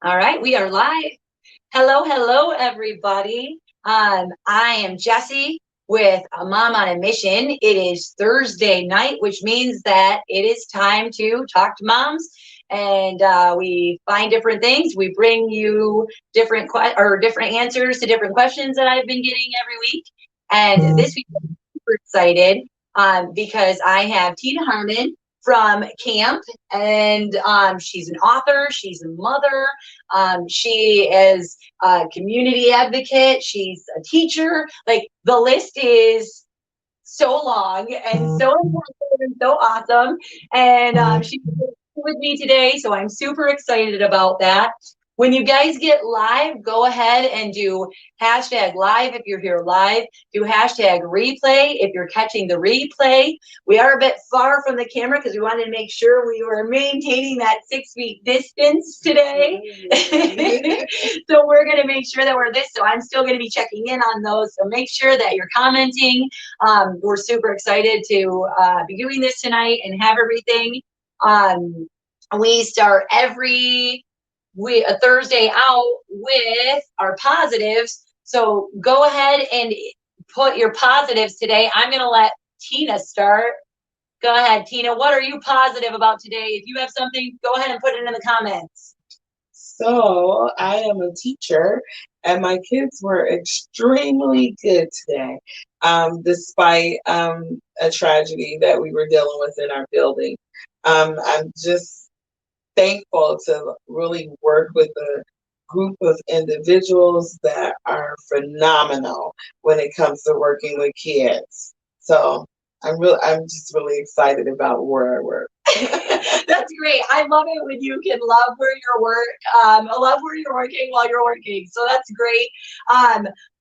All right, we are live. Hello, hello, everybody. I am Jessie with a Mom on a Mission. It is Thursday night, which means that it is time to talk to moms, and we find different things. We bring you different answers to different questions that I've been getting every week. And this week, I'm super excited because I have Tina Harmon from CAAMP, and she's an author, she's a mother, she is a community advocate, she's a teacher. Like, the list is so long and so important and so awesome. And she's with me today, so I'm super excited about that. When you guys get live, go ahead and do hashtag live if you're here live. Do hashtag replay if you're catching the replay. We are a bit far from the camera because we wanted to make sure we were maintaining that 6 feet distance today. So we're going to make sure that we're this. So I'm still going to be checking in on those. So make sure that you're commenting. We're super excited to be doing this tonight and have everything. We start a Thursday out with our positives. So go ahead and put your positives today. I'm going to let Tina start. Go ahead, Tina. What are you positive about today? If you have something, go ahead and put it in the comments. So I am a teacher, and my kids were extremely good today, despite a tragedy that we were dealing with in our building. I'm just thankful to really work with a group of individuals that are phenomenal when it comes to working with kids. So I'm just really excited about where I work. That's great. I love it when you can love where you work. I love where you're working while you're working. So that's great.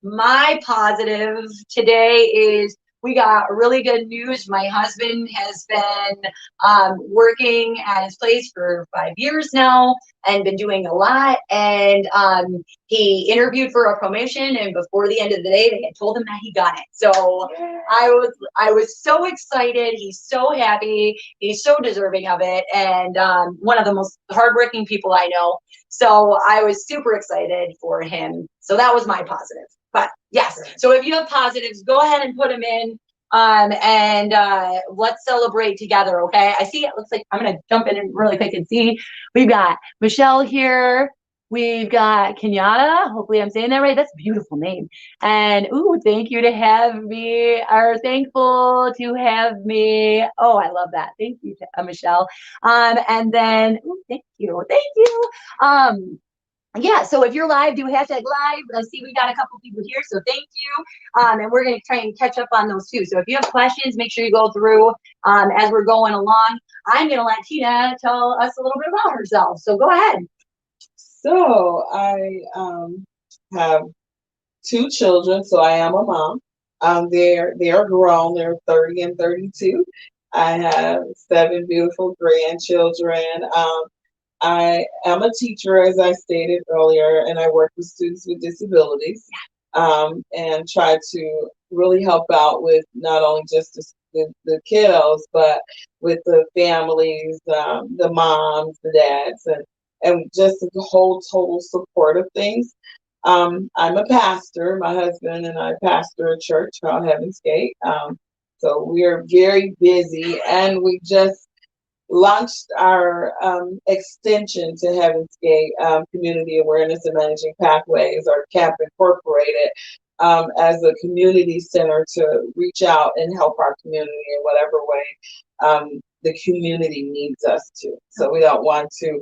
My positive today is we got really good news. My husband has been working at his place for 5 years now and been doing a lot. And he interviewed for a promotion, and before the end of the day, they had told him that he got it. So I was so excited. He's so happy. He's so deserving of it, and one of the most hardworking people I know. So I was super excited for him. So that was my positive. But yes, so if you have positives, go ahead and put them in, and let's celebrate together, okay? I see it looks like I'm going to jump in really quick and see. We've got Michelle here. We've got Kenyatta. Hopefully I'm saying that right. That's a beautiful name. And, ooh, thank you to have me, or thankful to have me. Oh, I love that. Thank you, Michelle. And then, ooh, thank you. Thank you. Yeah, so if you're live, do hashtag live. I see we got a couple people here, so thank you. And we're going to try and catch up on those too. So if you have questions, make sure you go through as we're going along. I'm going to let Tina tell us a little bit about herself. So go ahead. So I have 2 children, so I am a mom. They are grown. They're 30 and 32. I have 7 beautiful grandchildren. I am a teacher, as I stated earlier, and I work with students with disabilities, and try to really help out with not only just the kiddos, but with the families, the moms, the dads, and just the whole total support of things. I'm a pastor. My husband and I pastor a church called Heaven's Gate. So we are very busy, and we just launched our extension to Heaven's Gate, Community Awareness and Managing Pathways, or CAAMP Incorporated, as a community center to reach out and help our community in whatever way the community needs us to. So we don't want to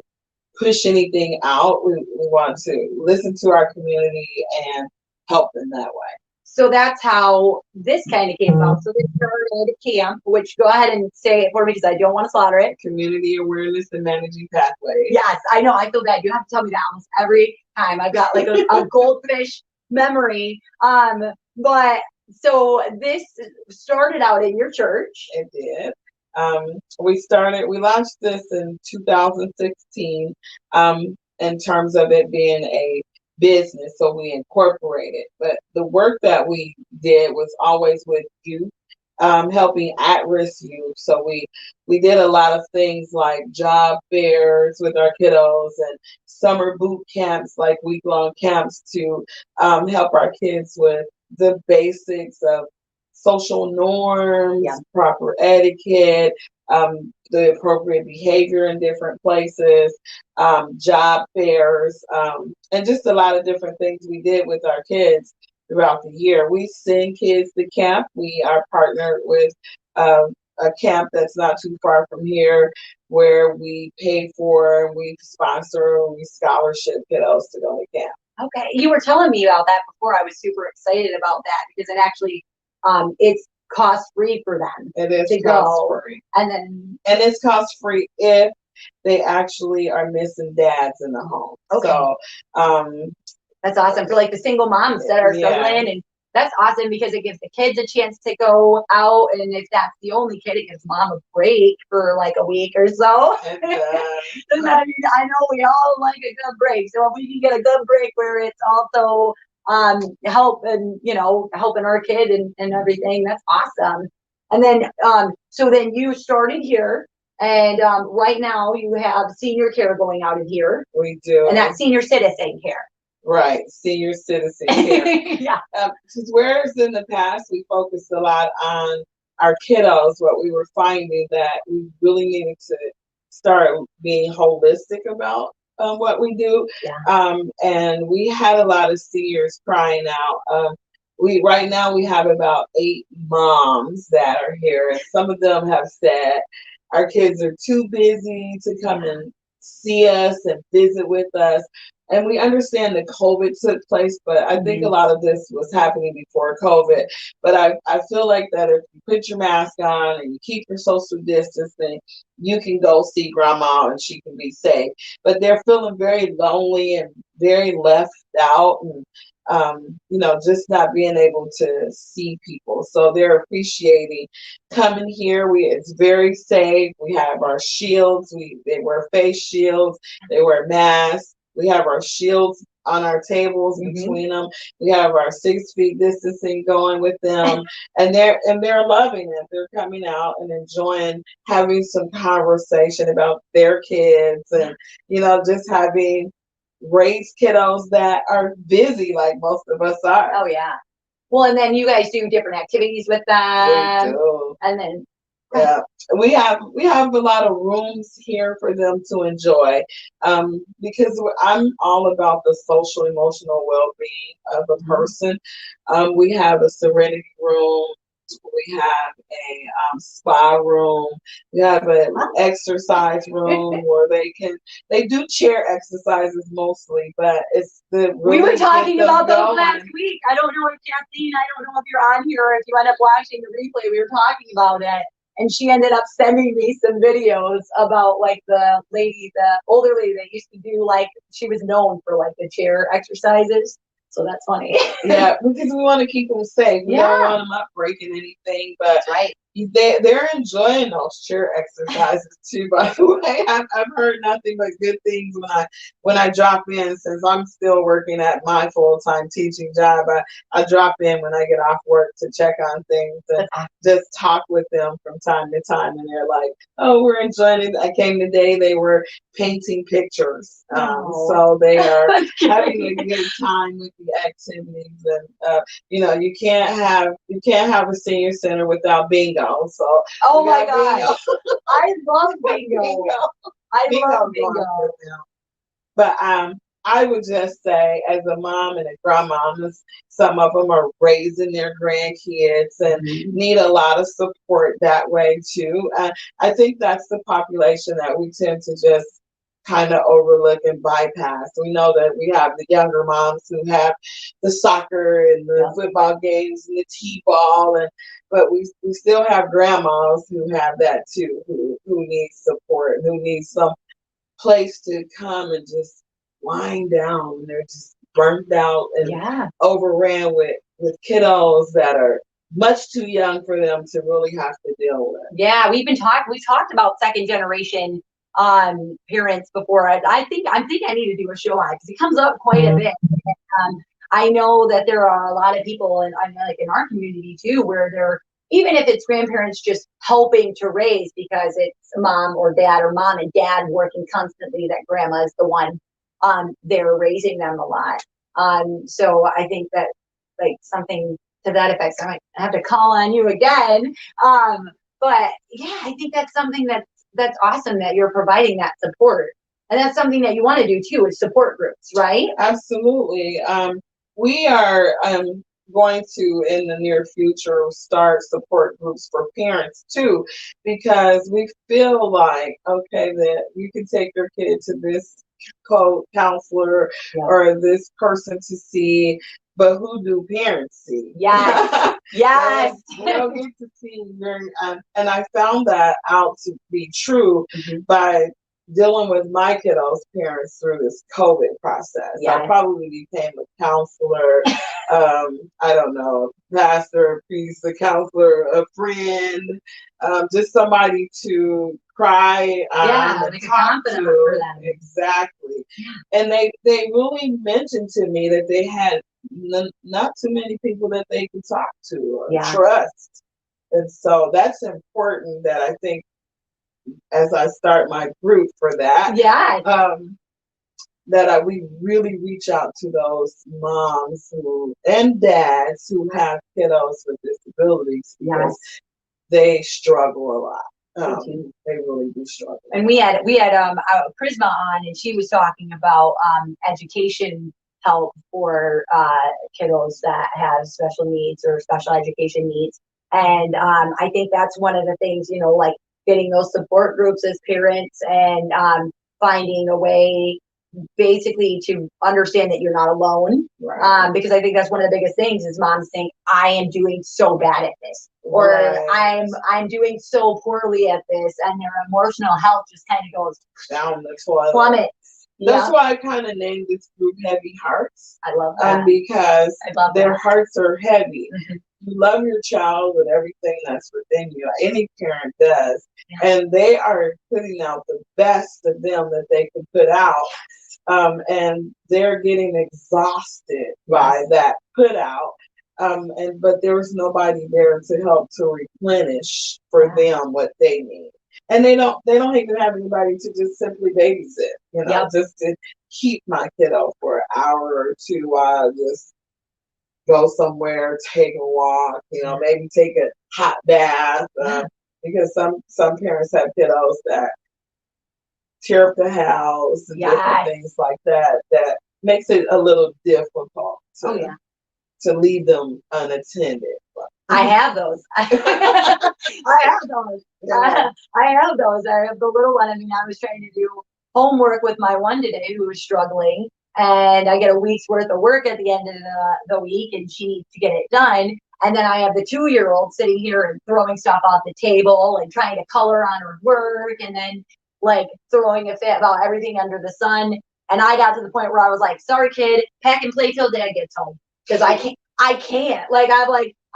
push anything out. We want to listen to our community and help in that way. So that's how this kind of came about. So they started CAAMP, which, go ahead and say it for me because I don't want to slaughter it. Community Awareness and Managing Pathways. Yes, I know. I feel bad. You have to tell me that almost every time. I've got like a goldfish memory. But so this started out in your church. It did. We launched this in 2016, in terms of it being a business, so we incorporated. But the work that we did was always with youth helping at-risk youth. So we did a lot of things like job fairs with our kiddos and summer boot camps, like week-long camps to help our kids with the basics of social norms, Yeah. proper etiquette, the appropriate behavior in different places, job fairs, and just a lot of different things we did with our kids throughout the year. We send kids to camp. We are partnered with a camp that's not too far from here where we pay for, we sponsor, we scholarship kiddos to go to camp. Okay, you were telling me about that before. I was super excited about that because it actually, it's cost free for them. It is to cost go, free, and it's cost free if they actually are missing dads in the home. Okay. So, that's awesome for like the single moms that are struggling, and that's awesome because it gives the kids a chance to go out, and if that's the only kid, it gives mom a break for like a week or so. And I mean, I know we all like a good break, so if we can get a good break where it's also helping our kid and everything, that's awesome. And then so then you started here, and right now you have senior care going out in here. We do. And that's senior citizen care. Right, senior citizen care. Yeah. Because whereas in the past we focused a lot on our kiddos, what we were finding that we really needed to start being holistic about what we do. Yeah. And we had a lot of seniors crying out. Right now we have about 8 moms that are here, and some of them have said our kids are too busy to come and see us and visit with us. And we understand that COVID took place, but I think a lot of this was happening before COVID. But I feel like that if you put your mask on and you keep your social distancing, you can go see grandma and she can be safe. But they're feeling very lonely and very left out, and just not being able to see people. So they're appreciating coming here. It's very safe. We have our shields. They wear face shields. They wear masks. We have our shields on our tables between them. We have our 6 feet distancing going with them, and they're loving it. They're coming out and enjoying having some conversation about their kids, and just having raised kiddos that are busy like most of us are. Oh yeah. Well, and then you guys do different activities with them. We do. And then yeah, we have a lot of rooms here for them to enjoy, because I'm all about the social emotional well-being of a person. We have a serenity room. We have a spa room. We have an exercise room where they do chair exercises mostly, but it's we were talking about those last week. I don't know if Kathleen, I don't know if you're on here or if you end up watching the replay. We were talking about it, and she ended up sending me some videos about like the older lady that used to do, like, she was known for like the chair exercises. So that's funny. Yeah, because we want to keep them safe. We don't want them up breaking anything, but they're enjoying those chair exercises too. By the way, I've heard nothing but good things when I drop in. Since I'm still working at my full-time teaching job, I drop in when I get off work to check on things and just talk with them from time to time, and they're like, "Oh, we're enjoying it. I came today. They were painting pictures, so they are having a good time with the activities." And you can't have a senior center without bingo. So my God, I love bingo. I love bingo. But I would just say, as a mom and a grandma, some of them are raising their grandkids and need a lot of support that way too. I think that's the population that we tend to just kind of overlook and bypass. We know that we have the younger moms who have the soccer and the football games and the t-ball, but we still have grandmas who have that too, who need support, who need some place to come and just wind down. They're just burnt out and overran with kiddos that are much too young for them to really have to deal with. Yeah, we talked about second generation parents before. I think I need to do a show on it because it comes up quite a bit. I know that there are a lot of people, and I'm like in our community too, where they're even if it's grandparents just helping to raise because it's mom or dad or mom and dad working constantly, that grandma is the one they're raising them a lot. So I think that like something to that effect, so I might have to call on you again. But yeah, I think that's something that's awesome that you're providing that support. And that's something that you want to do too, is support groups, right? Absolutely. We are going to, in the near future, start support groups for parents too, because we feel like, okay, that you can take your kid to this counselor or this person to see, but who do parents see? Yes. Yes. We don't get to see very, and I found that out to be true by dealing with my kiddos' parents through this COVID process. Yes. I probably became a counselor, I don't know, a pastor, a priest, a counselor, a friend, just somebody to cry on and like talk a to. for them. Exactly. And they really mentioned to me that they had not too many people that they could talk to or trust. And so that's important, that I think as I start my group for that, that we really reach out to those moms and dads who have kiddos with disabilities, because they struggle a lot. They really do struggle. And we had Prisma on, and she was talking about education help for kiddos that have special needs or special education needs. And I think that's one of the things, you know, like getting those support groups as parents, and finding a way basically to understand that you're not alone. Because I think that's one of the biggest things is moms think, I am doing so bad at this, or I'm doing so poorly at this, and their emotional health just kind of goes down the toilet, plummets. That's why I kind of named this group Heavy Hearts. I love that. Because their hearts are heavy. You love your child with everything that's within you. Any parent does. And they are putting out the best of them that they can put out. And they're getting exhausted by that put out. But there was nobody there to help to replenish for them what they need. And they don't even have anybody to just simply babysit, you know, just to keep my kiddo for an hour or two while I just go somewhere, take a walk, you know, maybe take a hot bath, because some parents have kiddos that tear up the house and different things like that, that makes it a little difficult to leave them unattended. I have those. I have those. I have those. I have the little one. I mean, I was trying to do homework with my one today who was struggling, and I get a week's worth of work at the end of the week, and she needs to get it done. And then I have the 2-year-old sitting here and throwing stuff off the table and trying to color on her work, and then like throwing a fit about everything under the sun. And I got to the point where I was like, sorry, kid, pack and play till dad gets home. Because I can't.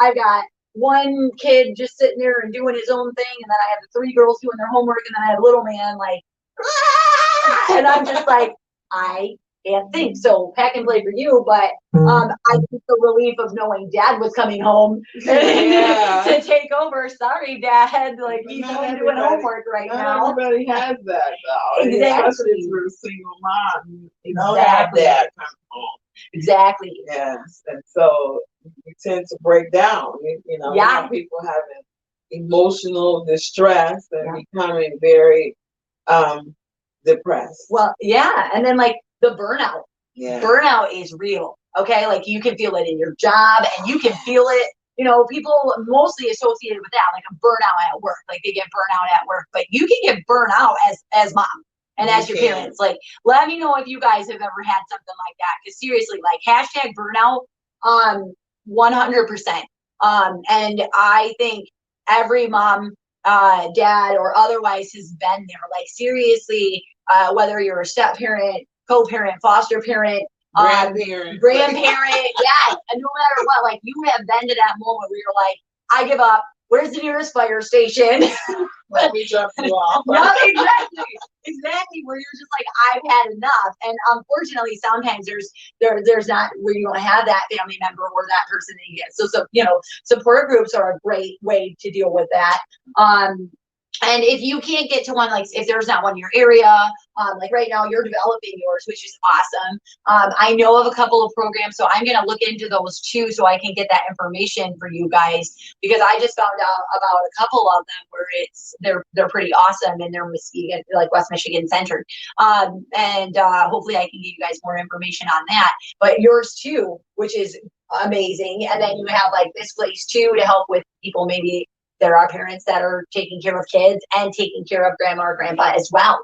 I've got one kid just sitting there and doing his own thing, and then I have the 3 girls doing their homework, and then I have a little man like, and I'm just like, I can't think. So pack and play for you, but I think the relief of knowing dad was coming home to take over. Sorry, dad, like he's home doing homework right now. Everybody has that though. Exactly. Especially if you're a single mom. You don't have dad come home. Exactly. Yes. And so you tend to break down. You know, people having emotional distress and becoming very depressed. Well, and then like the burnout. Burnout is real. Okay, like you can feel it in your job, and you can feel it. You know, people mostly associated with that, like a burnout at work. Like they get burnout at work, but you can get burnout as mom. And as your parents, like, let me know if you guys have ever had something like that. Because seriously, like #burnout, 100%. And I think every mom, dad, or otherwise has been there. Like seriously, whether you're a step parent, co-parent, foster parent, grandparent, and no matter what, like you have been to that moment where you're like, I give up. where's the nearest fire station? Let me drop you off. Yeah, exactly. Where you're just like, I've had enough. And unfortunately, sometimes there's not where you don't have that family member or that person that you get. So support groups are a great way to deal with that. And if you can't get to one, like if there's not one in your area, like right now you're developing yours, which is awesome. I know of a couple of programs, so I'm gonna look into those too, so I can get that information for you guys, because I just found out about a couple of them where they're pretty awesome, and they're Muskegon, like West Michigan centered. And hopefully I can give you guys more information on that. But yours too, which is amazing. And then you have like this place too to help with people maybe. There are parents that are taking care of kids and taking care of grandma or grandpa as well.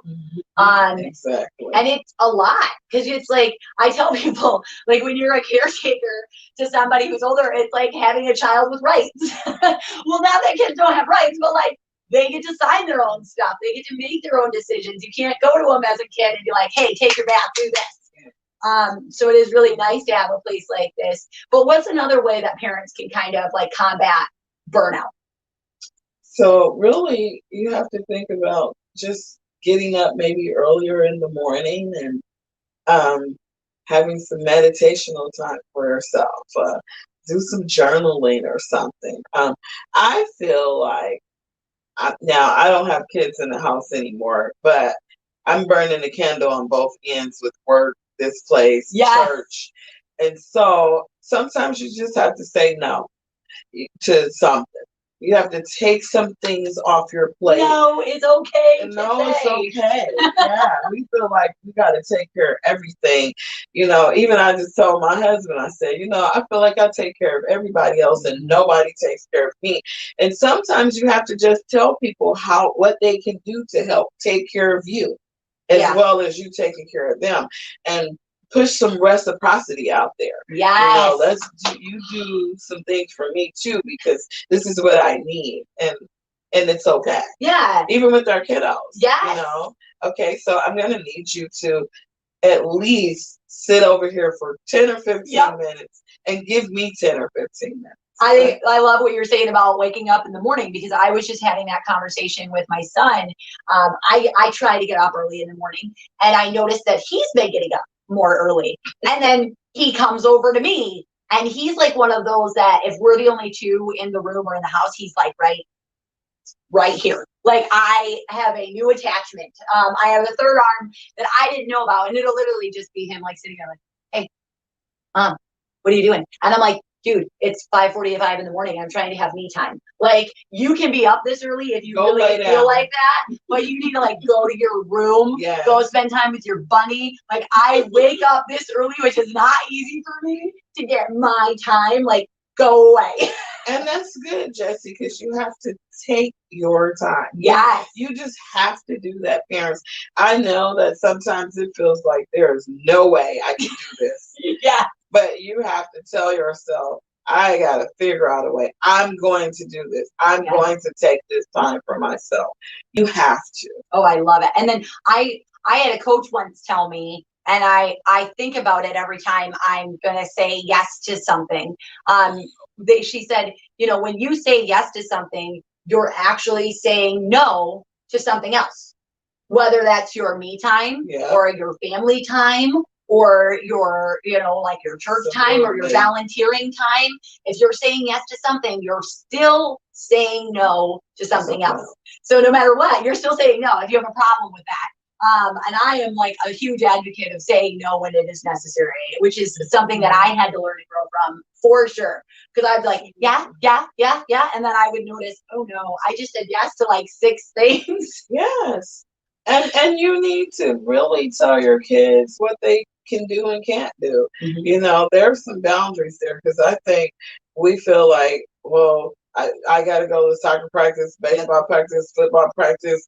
Exactly. And it's a lot, because it's like, I tell people, like when you're a caretaker to somebody who's older, it's like having a child with rights. Well, not that kids don't have rights, but like they get to sign their own stuff. They get to make their own decisions. You can't go to them as a kid and be like, hey, take your bath, do this. So it is really nice to have a place like this. But what's another way that parents can kind of like combat burnout? So really, you have to think about just getting up maybe earlier in the morning and having some meditational time for yourself. Do some journaling or something. I feel like now I don't have kids in the house anymore, but I'm burning the candle on both ends with work, this place, Yes. church. And so sometimes you just have to say no to something. You have to take some things off your plate. No, it's okay. No, it's okay. Yeah, we feel like we got to take care of everything. Even I just told my husband, I said, I feel like I take care of everybody else and nobody takes care of me. And sometimes you have to just tell people what they can do to help take care of you, as well as you taking care of them. And push some reciprocity out there. Yes. You do some things for me too, because this is what I need, and it's okay. Yeah. Even with our kiddos. Yes. Okay, so I'm gonna need you to at least sit over here for 10 or 15 minutes and give me 10 or 15 minutes. I love what you're saying about waking up in the morning, because I was just having that conversation with my son. I try to get up early in the morning, and I noticed that he's been getting up more early. And then he comes over to me, and he's like one of those that if we're the only two in the room or in the house, he's like right here. Like I have a new attachment. I have a third arm that I didn't know about, and it'll literally just be him like sitting there like, hey, what are you doing? And I'm like, dude, it's 5:45 in the morning. I'm trying to have me time. Like, you can be up this early if you really feel like that, but you need to like go to your room, go spend time with your bunny. Like, I wake up this early, which is not easy for me to get my time. Like, go away. And that's good, Jessie, because you have to take your time. Yes. You just have to do that, parents. I know that sometimes it feels like there is no way I can do this. Yeah. But you have to tell yourself, I got to figure out a way. I'm going to do this. I'm going to take this time for myself. You have to. Oh, I love it. And then I had a coach once tell me, and I think about it every time I'm going to say yes to something. She said, when you say yes to something, you're actually saying no to something else, whether that's your me time or your family time, or your, like your church time or your volunteering time. If you're saying yes to something, you're still saying no to something else. So no matter what, you're still saying no if you have a problem with that. And I am like a huge advocate of saying no when it is necessary, which is something that I had to learn and grow from, for sure. Because I'd be like, yeah. And then I would notice, oh no, I just said yes to like 6 things. Yes. And you need to really tell your kids what they can do and can't do. There's some boundaries there, because I think we feel like, well, I got to go to soccer practice, baseball practice, football practice,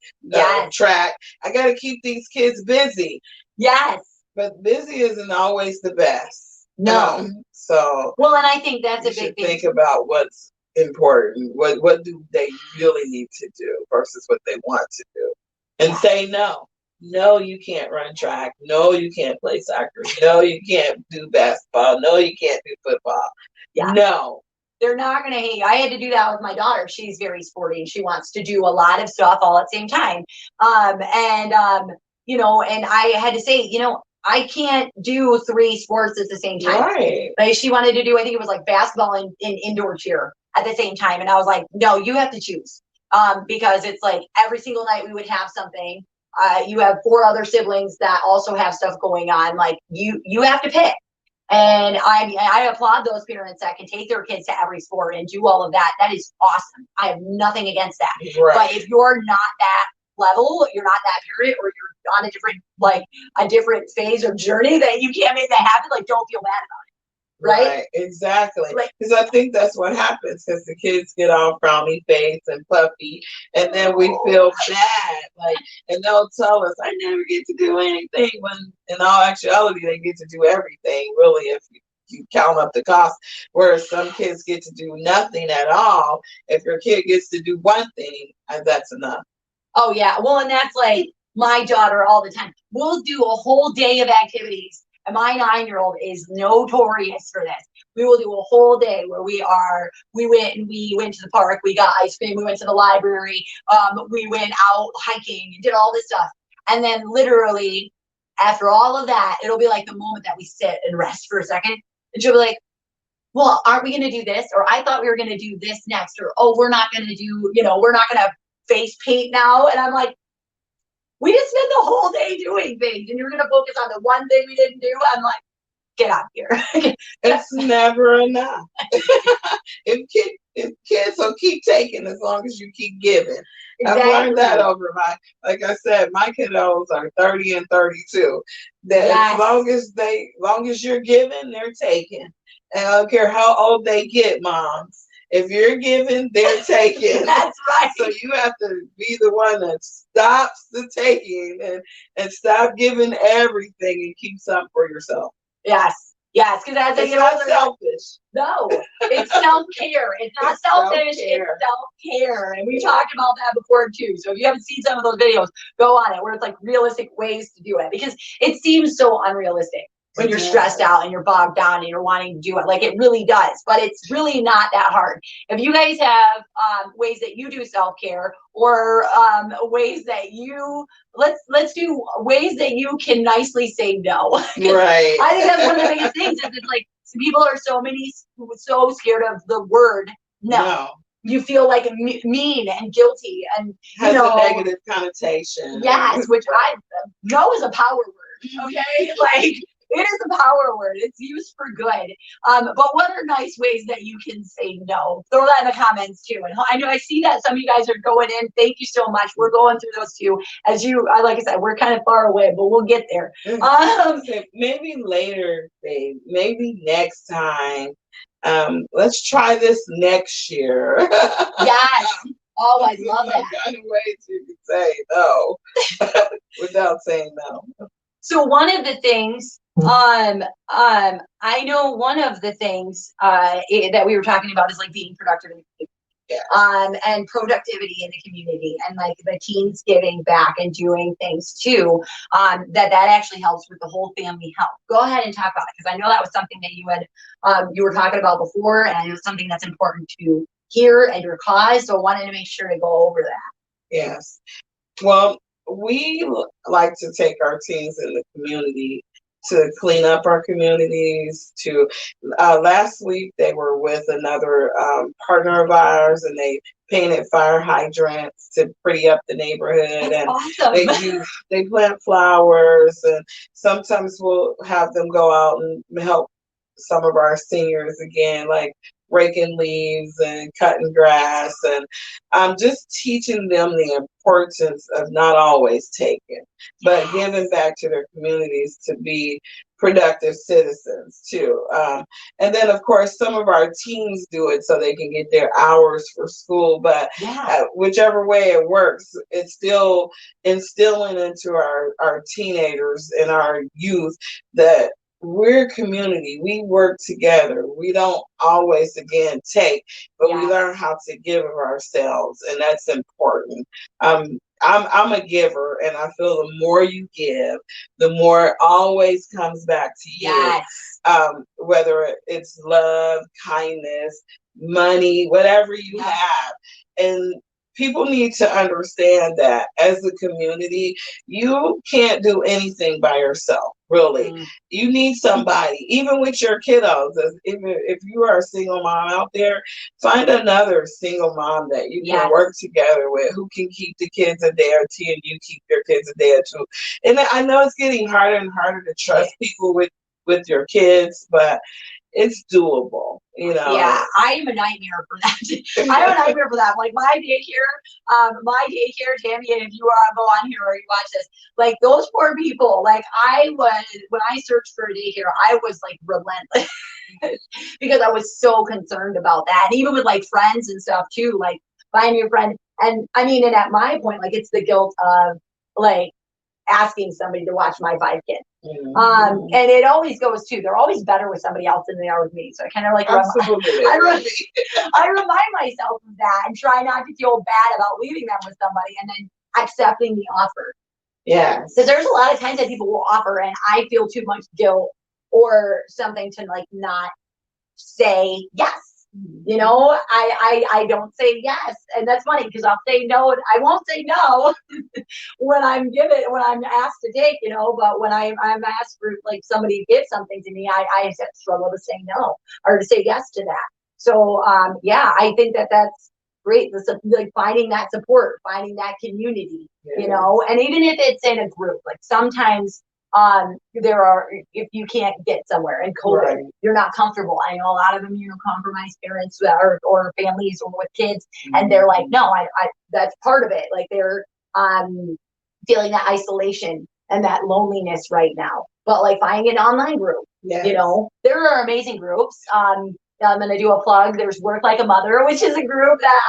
track. I got to keep these kids busy. Yes. But busy isn't always the best. No. Well, and I think that's a big thing. Think about what's important. What do they really need to do versus what they want to do. And say no. No, you can't run track. No, you can't play soccer. No, you can't do basketball. No, you can't do football. No. They're not going to hate you. I had to do that with my daughter. She's very sporty and she wants to do a lot of stuff all at the same time. You know, and I had to say, you know, I can't do 3 sports at the same time. Right. Like she wanted to do, I think it was like basketball and indoor cheer at the same time. And I was like, no, you have to choose. Because it's like every single night we would have something. You have 4 other siblings that also have stuff going on. Like you have to pick. And I applaud those parents that can take their kids to every sport and do all of that. That is awesome. I have nothing against that. Right. But if you're not that level, you're not that parent, or you're on a different phase or journey that you can't make that happen, like don't feel bad about it. Right? Exactly. Because I think that's what happens, because the kids get all frowny face and puffy, and then we feel bad. Like, and they'll tell us, I never get to do anything, when in all actuality, they get to do everything, really, if you count up the cost. Whereas some kids get to do nothing at all. If your kid gets to do one thing, that's enough. Oh, yeah. Well, and that's like my daughter all the time. We'll do a whole day of activities. And my 9-year-old is notorious for this. We will do a whole day where we went to the park, we got ice cream, we went to the library, we went out hiking and did all this stuff. And then literally after all of that, it'll be like the moment that we sit and rest for a second. And she'll be like, well, aren't we going to do this? Or I thought we were going to do this next. Or, oh, we're not going to do, we're not going to face paint now. And I'm like, we just spent the whole day doing things, and you're going to focus on the one thing we didn't do. I'm like, get out of here. It's never enough. if kids will keep taking as long as you keep giving. Exactly. I've learned that over like I said, my kiddos are 30 and 32. That yes. As long as you're giving, they're taking. And I don't care how old they get, moms. If you're giving, they're taking. That's right. So you have to be the one that stops the taking and stop giving everything and keep something for yourself. Yes. Yes, because as it's not selfish. No, it's self-care. It's not selfish. It's self-care. And we talked about that before too. So if you haven't seen some of those videos, go on it, where it's like realistic ways to do it, because it seems so unrealistic when you're stressed out and you're bogged down and you're wanting to do it. Like, it really does, but it's really not that hard. If you guys have ways that you do self-care, or ways that let's do ways that you can nicely say no. Right. I think that's one of the biggest things, is it's like people are so scared of the word no. You feel like mean and guilty, and has a negative connotation. Yes, which no is a power word. Okay, like, it is a power word. It's used for good. But what are nice ways that you can say no? Throw that in the comments too. And I know I see that some of you guys are going in. Thank you so much. We're going through those too. Like I said, we're kind of far away, but we'll get there. Maybe later, babe. Maybe next time. Let's try this next year. Yes. Oh, I love that. Kind of ways you can say no without saying no. So one of the things, I know one of the things that we were talking about is like being productive in the community, and productivity in the community, and like the teens giving back and doing things too, that actually helps with the whole family health. Go ahead and talk about it, because I know that was something that you were talking about before, and it was something that's important to hear and your cause. So I wanted to make sure to go over that. Yes. Well, we like to take our teens in the community to clean up our communities. Last week they were with another partner of ours, and they painted fire hydrants to pretty up the neighborhood. That's and awesome. they plant flowers, and sometimes we'll have them go out and help some of our seniors again, like raking leaves and cutting grass, and just teaching them the importance of not always taking, but giving back to their communities to be productive citizens too. And then of course some of our teens do it so they can get their hours for school, but whichever way it works, it's still instilling into our teenagers and our youth that we're a community. We work together. We don't always, again, take, but we learn how to give of ourselves, and that's important. I'm a giver, and I feel the more you give, the more it always comes back to you. Yes. Whether it's love, kindness, money, whatever you have. And people need to understand that as a community, you can't do anything by yourself, really. You need somebody, even with your kiddos. If you are a single mom out there, find another single mom that you can work together with who can keep the kids a day or two and you keep your kids a day or two. And I know it's getting harder and harder to trust people with your kids, but it's doable, you know. Yeah, I am a nightmare for that. I am a nightmare for that. Like my daycare, Tammy, and if you go on here or you watch this, like those poor people, like when I searched for a daycare, I was like relentless because I was so concerned about that. And even with like friends and stuff too, like finding a friend. And I mean, and at my point, like it's the guilt of like asking somebody to watch my 5 kids. And it always goes too. They're always better with somebody else than they are with me. So I kind of like I remind myself of that and try not to feel bad about leaving them with somebody and then accepting the offer. Yeah. Because there's a lot of times that people will offer and I feel too much guilt or something to like not say yes. You know, I don't say yes. And that's funny because I'll say no and I won't say no when I'm asked to take, you know, but when I'm asked for like somebody to give something to me, I struggle to say no or to say yes to that. So yeah, I think that's great. Like finding that support, finding that community, you know, and even if it's in a group, like sometimes there are, if you can't get somewhere and COVID, you're not comfortable. I know a lot of immunocompromised parents or families or with kids, and they're like, no, I that's part of it. Like they're feeling that isolation and that loneliness right now. But like finding an online group, you know, there are amazing groups. I'm going to do a plug. There's Work Like a Mother, which is a group that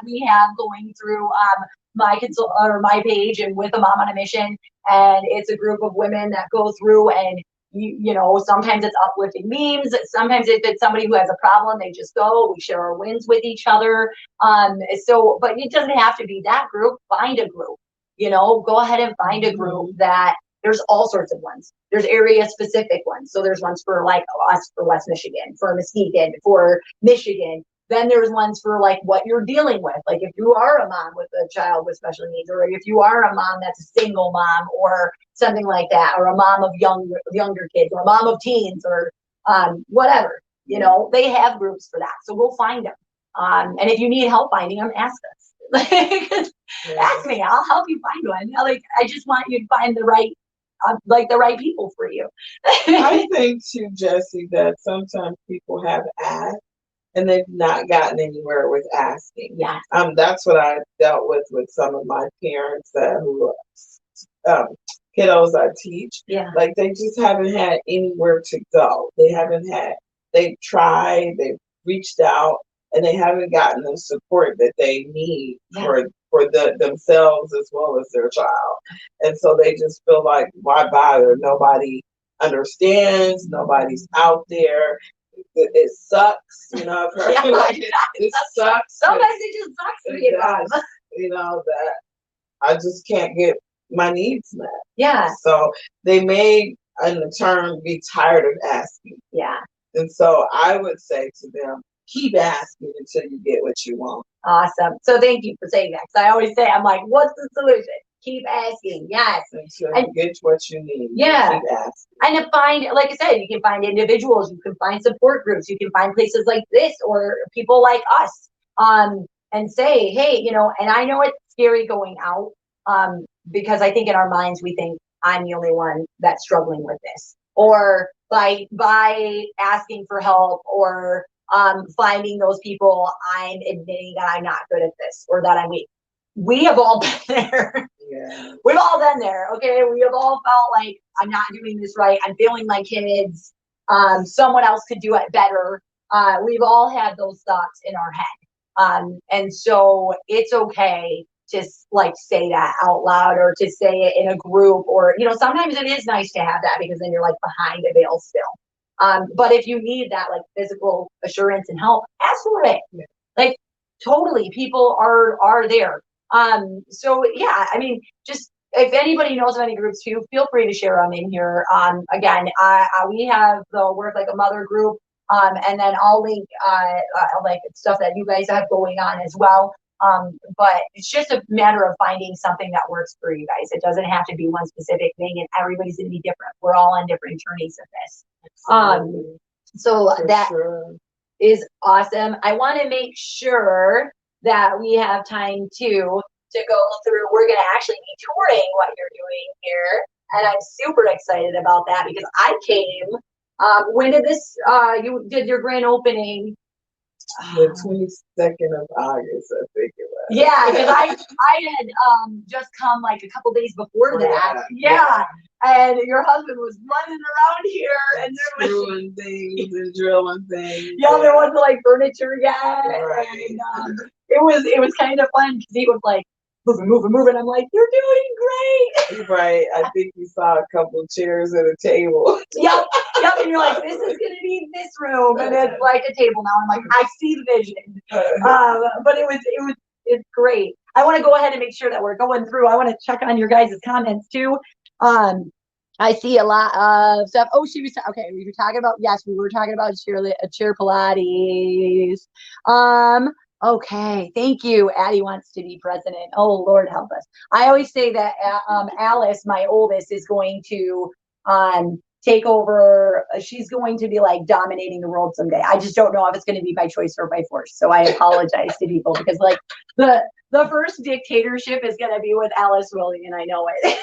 we have going through my page and with a mom on a mission. And it's a group of women that go through and you know, sometimes it's uplifting memes. Sometimes if it's somebody who has a problem, they just go, we share our wins with each other. So, but it doesn't have to be that group. Find a group, you know, go ahead and find a group that there's all sorts of ones. There's area specific ones. So there's ones for like us for West Michigan, for Muskegon, for Michigan. Then there's ones for like what you're dealing with. Like if you are a mom with a child with special needs, or if you are a mom that's a single mom or something like that, or a mom of younger kids, or a mom of teens, or whatever, you know, they have groups for that. So we'll find them. And if you need help finding them, ask us. Ask me, I'll help you find one. Like I just want you to find the right people for you. I think too, Jesse, that sometimes people have asked and they've not gotten anywhere with asking. Yeah. That's what I dealt with some of my parents who kiddos I teach. Yeah. Like they just haven't had anywhere to go. They've tried, they've reached out, and they haven't gotten the support that they need for themselves as well as their child. And so they just feel like, why bother? Nobody understands, nobody's out there. It sucks, you know. It sucks. Sometimes it just sucks to be around. You know, that I just can't get my needs met. Yeah. So they may, in the term, be tired of asking. Yeah. And so I would say to them, keep asking until you get what you want. Awesome. So thank you for saying that. Because I always say, I'm like, what's the solution? Keep asking. Yes. Until you get what you need. Yeah. Keep asking. And to find, like I said, you can find individuals, you can find support groups, you can find places like this or people like us, and say, hey, you know, and I know it's scary going out, because I think in our minds we think I'm the only one that's struggling with this, or by asking for help or finding those people, I'm admitting that I'm not good at this or that I'm weak. We have all been there. Yeah. We've all been there. Okay. We have all felt like I'm not doing this right. I'm failing my kids. Someone else could do it better. We've all had those thoughts in our head. And so it's okay to like say that out loud or to say it in a group, or, you know, sometimes it is nice to have that because then you're like behind a veil still. But if you need that like physical assurance and help, ask for it. Like totally, people are there. So yeah, I mean, just if anybody knows of any groups too, feel free to share them in here. Again, we have the Work Like a Mother group, and then I'll link like stuff that you guys have going on as well. But it's just a matter of finding something that works for you guys. It doesn't have to be one specific thing, and everybody's going to be different. We're all on different journeys of this. So for that is awesome. I want to make sure that we have time to go through. We're going to actually be touring what you're doing here, and I'm super excited about that because I came. When did this? You did your grand opening? The 22nd of August, I think it was. Yeah, because I had just come like a couple days before that. Yeah. And your husband was running around here and there was screwing things and drilling things. Yeah, there wasn't like furniture yet. Right. And it was kind of fun because he was like moving. I'm like, you're doing great. Right. I think you saw a couple of chairs and a table. Yep. And you're like, this is gonna be this room, and it's like a table now. I'm like, I see the vision. But it's great. I want to go ahead and make sure that we're going through. I want to check on your guys' comments too. I see a lot of stuff. Oh, she was okay. We were talking about we were talking about chair Pilates. Okay, thank you. Addie wants to be president. Oh, Lord help us. I always say that Alice, my oldest, is going to take over. She's going to be like dominating the world someday. I just don't know if it's going to be by choice or by force. So I apologize to people because like the first dictatorship is going to be with Alice Willing, and I know it.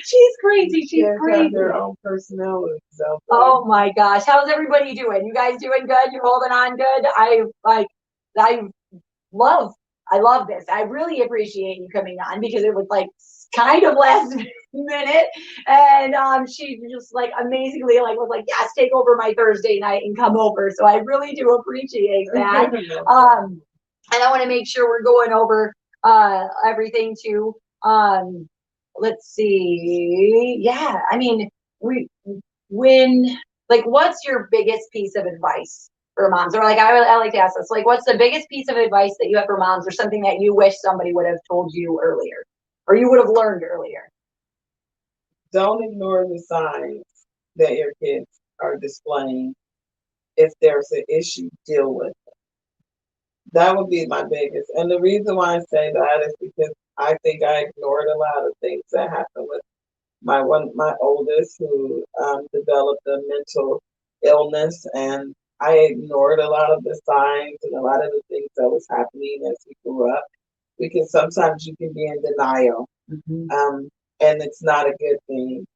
She's crazy. She's crazy. Their own personalities. Oh my gosh. How's everybody doing? You guys doing good? You're holding on good? I love this. I really appreciate you coming on because it was like kind of last minute. And she just like amazingly like was like, yes, take over my Thursday night and come over. So I really do appreciate that. And I want to make sure we're going over everything too. Let's see. Yeah, I mean, what's your biggest piece of advice for moms? Or like, I like to ask this, like, what's the biggest piece of advice that you have for moms or something that you wish somebody would have told you earlier or you would have learned earlier? Don't ignore the signs that your kids are displaying. If there's an issue, deal with it. That would be my biggest. And the reason why I say that is because I think I ignored a lot of things that happened with my oldest who developed a mental illness, and I ignored a lot of the signs and a lot of the things that was happening as we grew up, because sometimes you can be in denial, and it's not a good thing.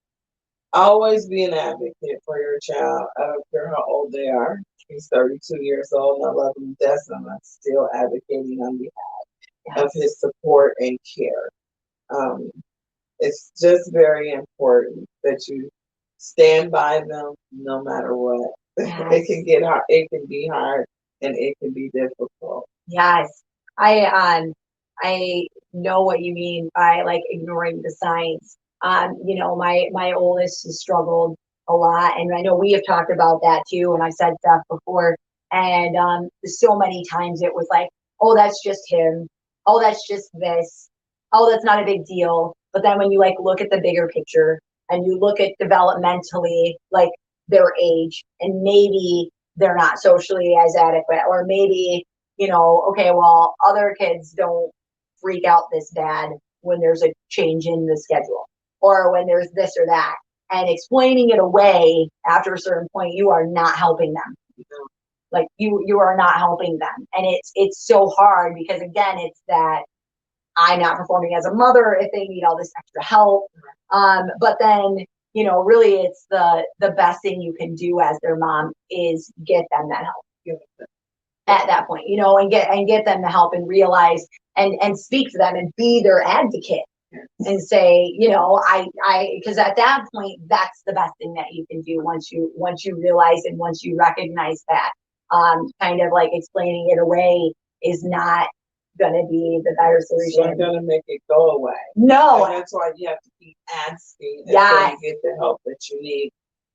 Always be an advocate for your child. I don't care how old they are. He's 32 years old and I love him to death, and I'm still advocating on behalf of his support and care. It's just very important that you stand by them no matter what. Yes. It can get hard, it can be hard, and it can be difficult. Yes. I know what you mean by like ignoring the signs. My oldest has struggled a lot, and I know we have talked about that too, and I've said stuff before, and so many times it was like, oh, that's just him. Oh, that's just this. Oh, that's not a big deal. But then when you like look at the bigger picture and you look at developmentally, like their age, and maybe they're not socially as adequate, or maybe, okay, well, other kids don't freak out this bad when there's a change in the schedule or when there's this or that. And explaining it away after a certain point, you are not helping them. Like you are not helping them. And it's so hard because again, it's that I'm not performing as a mother if they need all this extra help. But then, really it's the best thing you can do as their mom is get them that help at that point, and get them the help and realize and speak to them and be their advocate and say, because at that point, that's the best thing that you can do once you realize and once you recognize that, kind of like explaining it away is not going to be the better solution. It's not going to make it go away. No. And that's why you have to keep asking until you get the help that you need,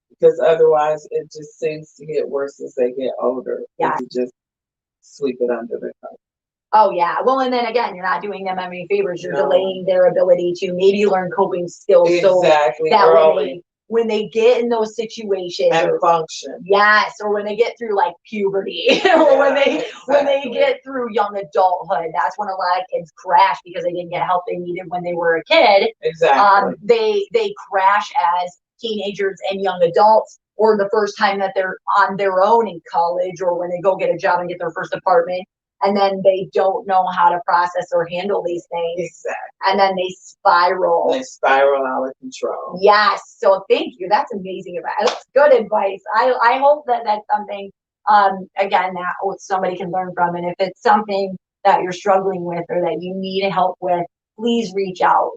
because otherwise it just seems to get worse as they get older. Yeah. You just sweep it under the carpet. Oh yeah. Well, and then again, you're not doing them any favors. You're No. delaying their ability to maybe learn coping skills. Exactly. So that Early. when they get in those situations And or function. yes, or when they get through like puberty, or when they get through young adulthood, that's when a lot of kids crash because they didn't get help they needed when they were a kid. Exactly. They crash as teenagers and young adults, or the first time that they're on their own in college, or when they go get a job and get their first apartment, and then they don't know how to process or handle these things. Exactly. And then they spiral. They spiral out of control. Yes. So thank you. That's amazing advice. That's good advice. I hope that that's something, again, that somebody can learn from. And if it's something that you're struggling with or that you need help with, please reach out,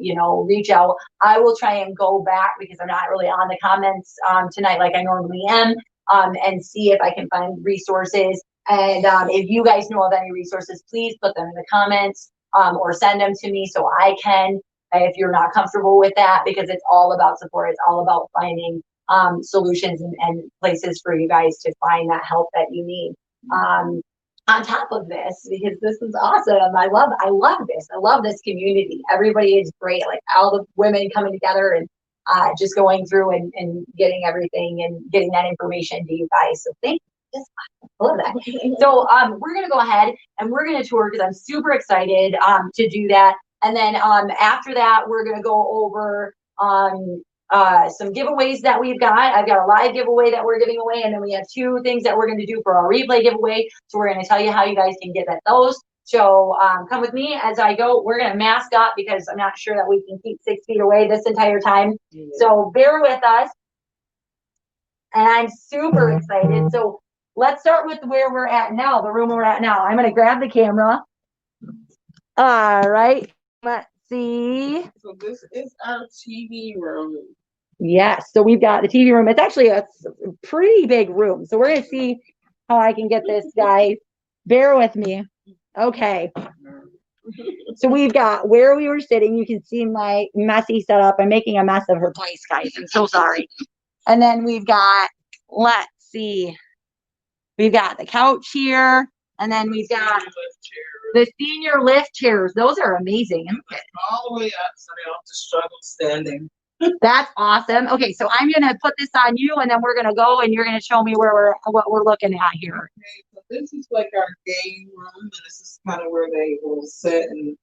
reach out. I will try and go back because I'm not really on the comments tonight like I normally am, and see if I can find resources. And if you guys know of any resources, please put them in the comments, or send them to me so I can, if you're not comfortable with that, because it's all about support. It's all about finding solutions and places for you guys to find that help that you need. On top of this, because this is awesome. I love this. I love this community. Everybody is great. Like all the women coming together and just going through and getting everything and getting that information to you guys. So thank you. I love that. So we're gonna go ahead and we're gonna tour because I'm super excited to do that. And then after that, we're gonna go over some giveaways that we've got. I've got a live giveaway that we're giving away, and then we have 2 things that we're going to do for our replay giveaway. So we're going to tell you how you guys can get at those. So come with me as I go. We're going to mask up because I'm not sure that we can keep 6 feet away this entire time. Yeah. So bear with us. And I'm super excited. So let's start with where we're at now, the room we're at now. I'm going to grab the camera. All right. Let's see. So this is our TV room. Yes, so we've got the TV room. It's actually a pretty big room. So we're going to see how I can get this, guys. Bear with me. Okay. So we've got where we were sitting. You can see my messy setup. I'm making a mess of her place, guys. I'm so sorry. And then we've got, let's see. We've got the couch here. And then we've got the senior lift chairs. Those are amazing. All the way up so they don't have to struggle standing. That's awesome. Okay, so I'm gonna put this on you, and then we're gonna go, and you're gonna show me what we're looking at here. Okay, so this is like our game room, and this is kind of where they will sit and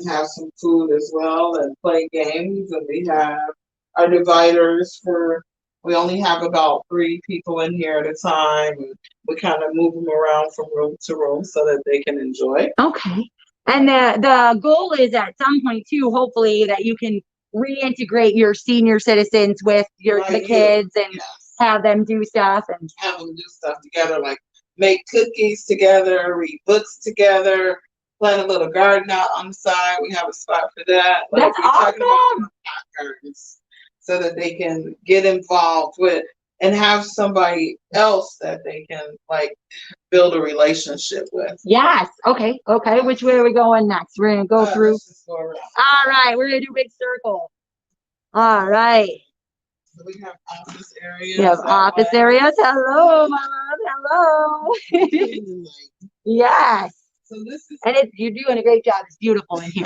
have some food as well and play games. And we have our dividers for. We only have about 3 people in here at a time. And we kind of move them around from room to room so that they can enjoy. Okay. And the goal is at some point too, hopefully, that you can reintegrate your senior citizens with the kids and have them do stuff together, like make cookies together, read books together, plant a little garden out on the side. We have a spot for that. Like, that's awesome. Talking about gardens so that they can get involved with and have somebody else that they can like build a relationship with. Yes. Okay. Okay. Which way are we going next? We're gonna go through. All right. We're gonna do a big circle. All right. So we have office areas. We have office areas. Hello, my love. Hello. Yes. So this is, and you're doing a great job. It's beautiful in here.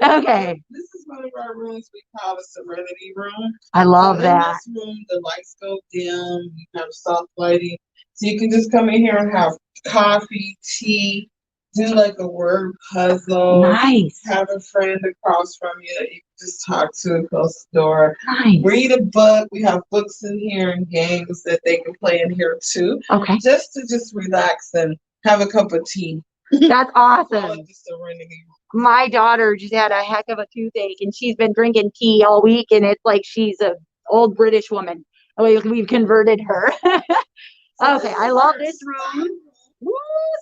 Okay. This is one of our rooms we call the Serenity Room. I love that. In this room, the lights go dim. You have soft lighting, so you can just come in here and have coffee, tea, do like a word puzzle. Nice. Have a friend across from you that you can just talk to across the door. Nice. Read a book. We have books in here and games that they can play in here too. Okay. Just to relax and have a cup of tea. That's awesome. The Serenity. My daughter just had a heck of a toothache, and she's been drinking tea all week, and it's like she's an old British woman. We've converted her. Okay, I love this room. Woo,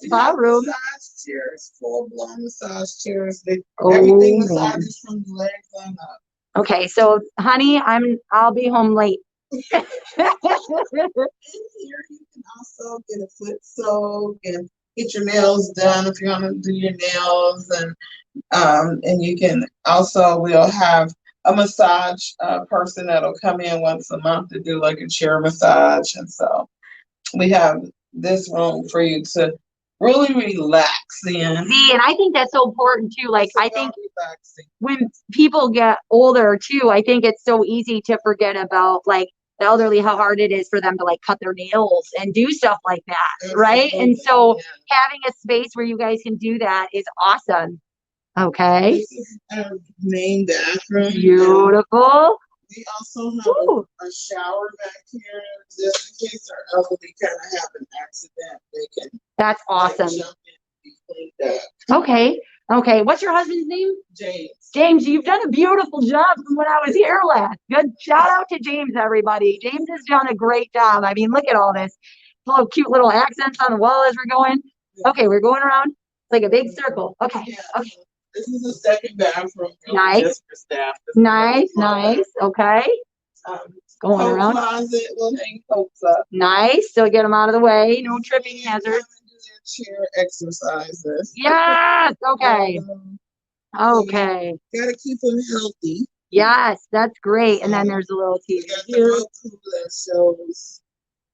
spa room. Massage chairs, full-blown massage chairs. Everything massages from the legs on up. Okay, so honey, I'll be home late. In here, you can also get a foot soak and get your nails done if you want to do your nails, and you can also, we'll have a massage person that'll come in once a month to do like a chair massage, and so we have this room for you to really relaxing. See, and I think that's so important too. Like, It's I think about relaxing. when people get older too, I think it's so easy to forget about like the elderly, how hard it is for them to like cut their nails and do stuff like that, right? And Absolutely, so yeah. having a space where you guys can do that is awesome. Okay. This is our main bathroom. Beautiful. We also have Ooh. a shower back here, just in case our elderly kind of have an accident. They can That's like awesome. jump in and be cleaned up. Okay. Okay. What's your husband's name? James. James, you've done a beautiful job from when I was here last. Good. Shout out to James, everybody. James has done a great job. I mean, look at all this. Little cute little accents on the wall as we're going. Okay, we're going around. It's like a big circle. Okay. Yeah. Okay. This is the second bathroom. Nice. Just for staff. Nice. Nice. Okay. Going Coat around. closet. We'll hang coats up. Nice. So get them out of the way. No tripping hazards. Chair exercises. Yes. Okay. Okay. Gotta keep them healthy. Yes, that's great. And then there's a little TV We got the here. Roku that shows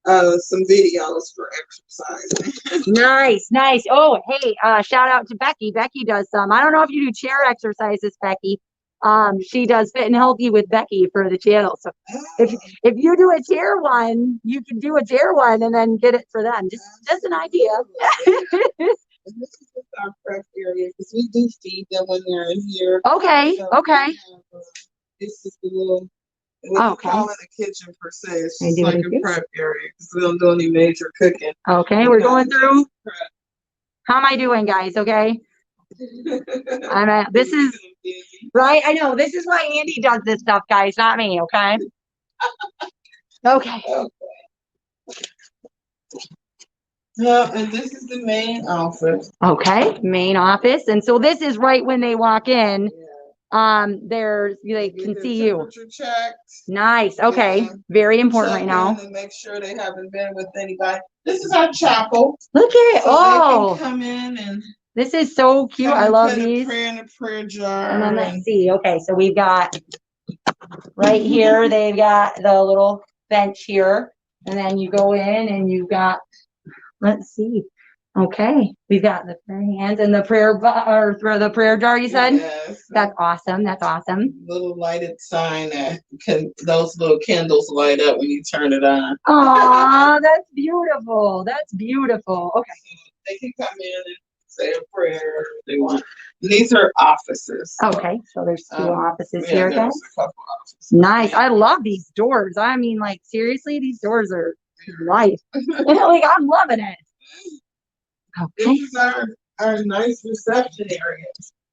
some videos for exercising. Nice, nice. Oh, hey, shout out to Becky. Becky does some. I don't know if you do chair exercises, Becky. She does Fit and Healthy with Becky for the channel. So if you do a chair one, you can do a chair one and then get it for them. Just an idea. And this is just our prep area because we do feed them when they're in here. Okay, So okay. This is the little, we don't call it a kitchen per se. It's just like a prep area because we don't do any major cooking. Okay, we're going through. How am I doing, guys? Okay. I'm at, this is right. I know this is why Andy does this stuff, guys, not me. Okay. Okay. Yeah, and this is the main office. Okay, main office. And so this is right when they walk in. There's they can see you. Checked. Nice. Okay. Very important right now. And make sure they haven't been with anybody. This is our chapel. Look at it. So they can come in and this is so cute. I love these. Prayer in a prayer jar. And then let's see. Okay, so we've got right here, they've got the little bench here. And then you go in and you've got, let's see. Okay, we've got the prayer hands and the prayer or the prayer jar. You said that's awesome. That's awesome. Little lighted sign that can those little candles light up when you turn it on. Oh, that's beautiful. That's beautiful. Okay, so they can come in and say a prayer if they want. And these are offices. Okay, so there's two offices yeah, here, guys. A couple offices. Nice. I love these doors. I mean, like seriously, these doors are life. Like I'm loving it. Okay. This is our nice reception area.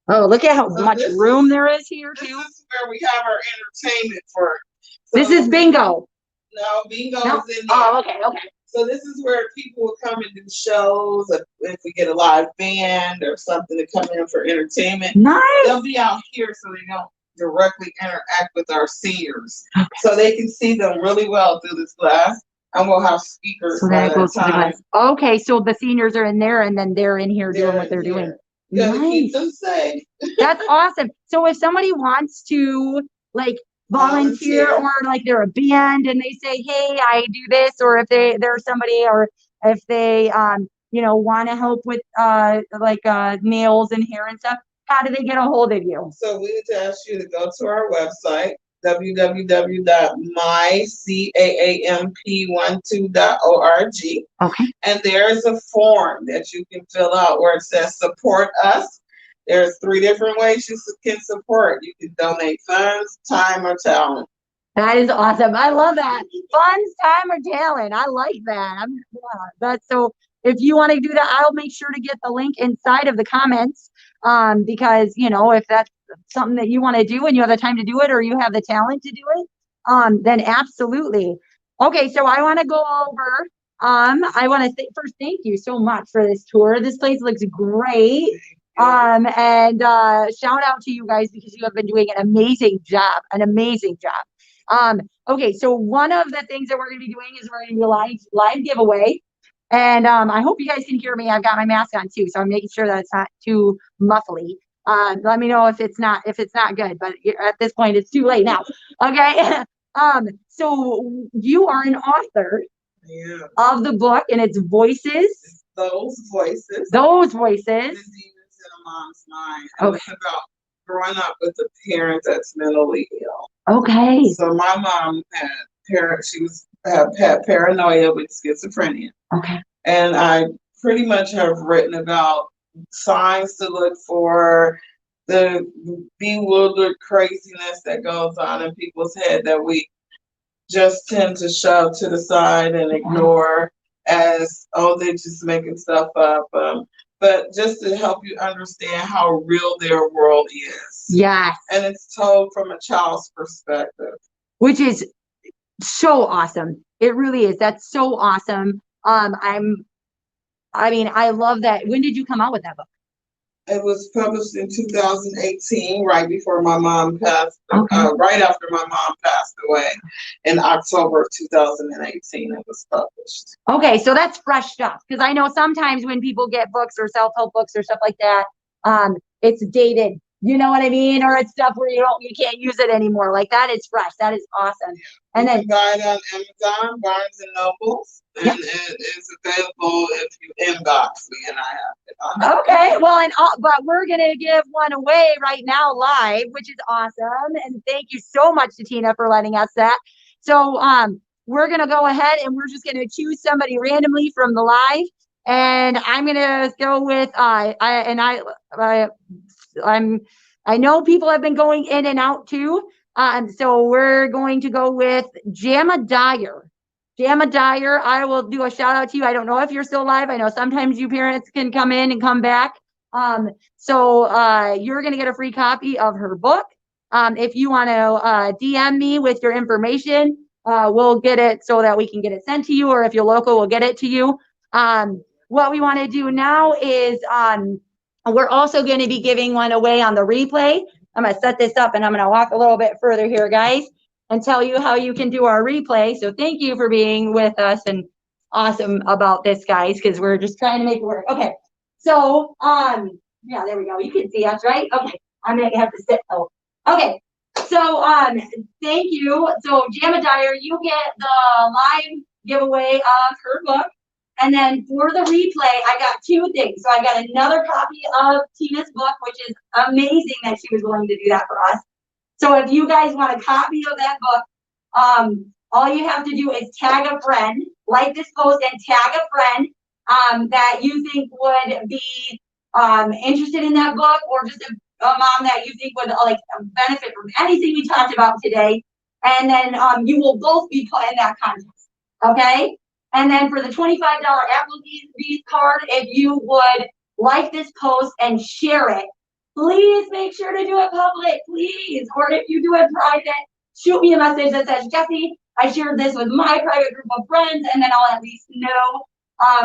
Oh, look at how much room there is here, too. This is where we have our entertainment for. This is bingo. No, bingo is in there. Oh, okay, okay. So this is where people will come and do shows. If we get a live band or something to come in for entertainment. Nice. They'll be out here so they don't directly interact with our seniors. Okay. So they can see them really well through this glass. And we'll have speakers. So then it goes to the glass. Okay, so the seniors are in there and then they're in here doing what they're doing. Gotta keep them safe. That's awesome. So if somebody wants to like volunteer or like they're a band and they say, hey, I do this, or if there's somebody, or if they you know, want to help with nails and hair and stuff, how do they get a hold of you? So we would ask you to go to our website, www.mycaamp12.org. Okay. And there's a form that you can fill out where it says support us. There's 3 different ways you can support. You can donate funds, time, or talent. That is awesome. I love that. Funds, time, or talent. I like that. That's so. If you want to do that, I'll make sure to get the link inside of the comments. Because you know, if that's something that you want to do and you have the time to do it, or you have the talent to do it, then absolutely. Okay, so I want to go over. I want to first thank you so much for this tour. This place looks great. And shout out to you guys because you have been doing an amazing job. Okay, so one of the things that we're going to be doing is we're going to do a live giveaway. And I hope you guys can hear me. I've got my mask on too, so I'm making sure that it's not too muffly. Let me know if it's not good, but at this point it's too late now. Okay. So you are an author of the book, and it's Voices Those Voices. Those The Voices. Demons in a Mom's Mind. And Okay. it's about growing up with a parent that's mentally ill. Okay. So my mom had paranoia with schizophrenia. Okay. And I pretty much have written about signs to look for, the bewildered craziness that goes on in people's head that we just tend to shove to the side and ignore as, oh, they're just making stuff up. But just to help you understand how real their world is. Yes. And it's told from a child's perspective. Which is so awesome. It really is. That's so awesome. I mean, I love that. When did you come out with that book? It was published in 2018, right before my mom passed, Okay. right after my mom passed away. In October of 2018, it was published. Okay, so that's fresh stuff. Because I know sometimes when people get books or self-help books or stuff like that, it's dated. You know what I mean? Or it's stuff where you can't use it anymore. Like that is fresh. That is awesome. Yeah. And then you can buy it on Amazon, Barnes and Nobles, and it is available if you inbox me, and I have it on. Okay, well, but we're gonna give one away right now live, which is awesome. And thank you so much to Tina for letting us that. So we're gonna go ahead and we're just gonna choose somebody randomly from the live, and I'm gonna go with I know people have been going in and out too. So we're going to go with Jamma Dyer. Jamma Dyer, I will do a shout out to you. I don't know if you're still live. I know sometimes you parents can come in and come back. So you're going to get a free copy of her book. If you want to DM me with your information, we'll get it so that we can get it sent to you. Or if you're local, we'll get it to you. What we want to do now is we're also going to be giving one away on the replay. I'm going to set this up and I'm going to walk a little bit further here, guys, and tell you how you can do our replay. So thank you for being with us and awesome about this, guys, because we're just trying to make it work. Okay. So, yeah, there we go. You can see us, right? Okay. I'm going to have to sit. Oh, okay. So, thank you. So, Jamma Dyer, you get the live giveaway of her book. And then for the replay, I got two things. So I got another copy of Tina's book, which is amazing that she was willing to do that for us. So if you guys want a copy of that book, all you have to do is tag a friend, like this post and tag a friend that you think would be interested in that book, or just a mom that you think would like benefit from anything we talked about today. And then you will both be put in that contest. Okay? And then for the $25 Applebee card, if you would like this post and share it, please make sure to do it public, please. Or if you do it private, shoot me a message that says, Jessie, I shared this with my private group of friends, and then I'll at least know.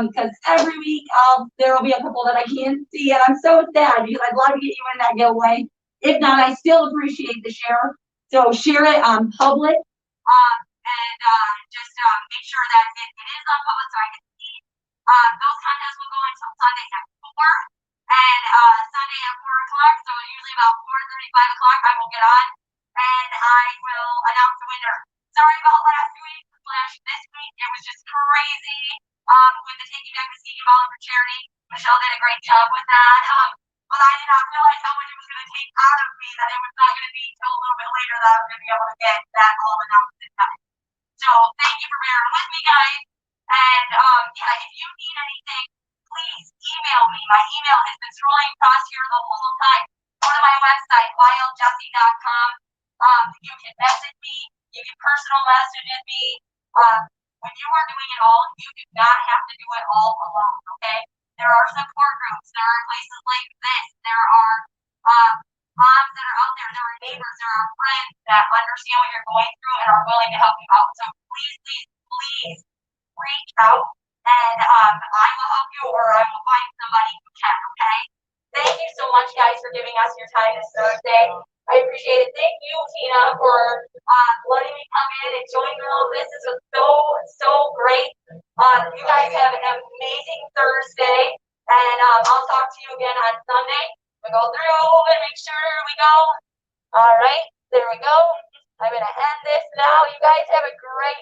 Because every week there will be a couple that I can't see, and I'm so sad because I'd love to get you in that giveaway. If not, I still appreciate the share. So share it on public. And just make sure that it is on public so I can see. Those contests will go until Sunday at 4, and Sunday at 4 o'clock, so usually about 4:30, 5 o'clock, I will get on, and I will announce the winner. Sorry about last week / this week. It was just crazy with the Taking Back Muskegon Volunteer Charity. Michelle did a great job with that. But I did not realize how much it was going to take out of me, that it was not going to be until a little bit later that I was going to be able to get that all announced in time. So thank you for bearing with me, guys. And yeah, if you need anything, please email me. My email has been scrolling across here the whole time. Go to my website, wildjessie.com. You can message me. You can personal message me. When you are doing it all, you do not have to do it all alone, okay? There are support groups. There are places like this. There are moms that are out there. There are neighbors. There are friends that understand what you're going through and are willing to help you out. So please, please, please reach out, and I will help you, or I will find somebody who can, okay? Thank you so much, guys, for giving us your time this Thursday. I appreciate it. Thank you, Tina, for letting me come in and join you all. This was so great. You guys have an amazing Thursday, and I'll talk to you again on Sunday. We go through and make sure we go. All right, there we go. I'm going to end this now. You guys have a great day.